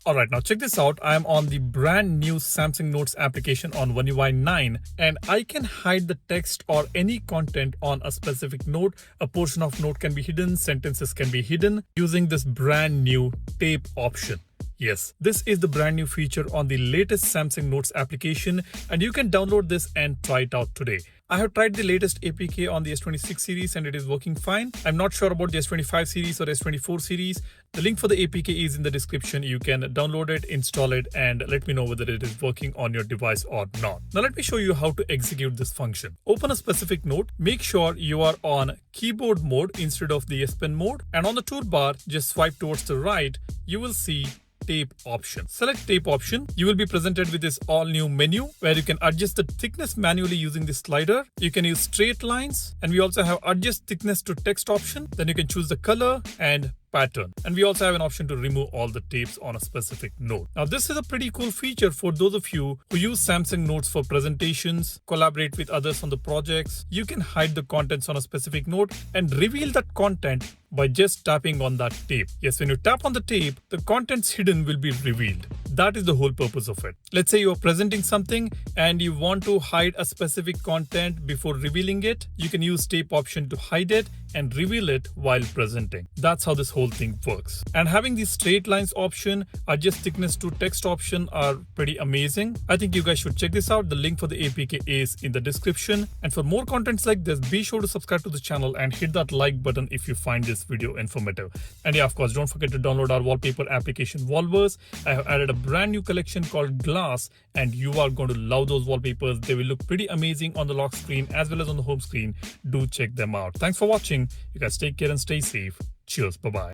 Alright, now check this out. I am on the brand new Samsung Notes application on One UI 9 and I can hide the text or any content on a specific note. A portion of note can be hidden, sentences can be hidden using this brand new tape option. Yes, this is the brand new feature on the latest Samsung Notes application and you can download this and try it out today. I have tried the latest APK on the S26 series and it is working fine. I'm not sure about the S25 series or S24 series. The link for the APK is in the description. You can download it, install it, and let me know whether it is working on your device or not. Now let me show you how to execute this function. Open a specific note. Make sure you are on keyboard mode instead of the S Pen mode. And on the toolbar, just swipe towards the right. You will see tape option. Select tape option. You will be presented with this all new menu where you can adjust the thickness manually using the slider. You can use straight lines and we also have adjust thickness to text option. Then you can choose the color and pattern. And we also have an option to remove all the tapes on a specific note. Now this is a pretty cool feature for those of you who use Samsung Notes for presentations, collaborate with others on the projects. You can hide the contents on a specific note and reveal that content by just tapping on that tape. Yes, when you tap on the tape, the contents hidden will be revealed. That is the whole purpose of it. Let's say you are presenting something and you want to hide a specific content before revealing it. You can use tape option to hide it and reveal it while presenting. That's how this whole thing works. And having the straight lines option, adjust thickness to text option are pretty amazing. I think you guys should check this out. The link for the APK is in the description. And for more contents like this, be sure to subscribe to the channel and hit that like button if you find this video informative. And yeah, of course, don't forget to download our wallpaper application Wallverse. I have added a brand new collection called Glass and you are going to love those wallpapers. They will look pretty amazing on the lock screen as well as on the home screen. Do check them out. Thanks for watching. You guys take care and stay safe. Cheers. Bye-bye.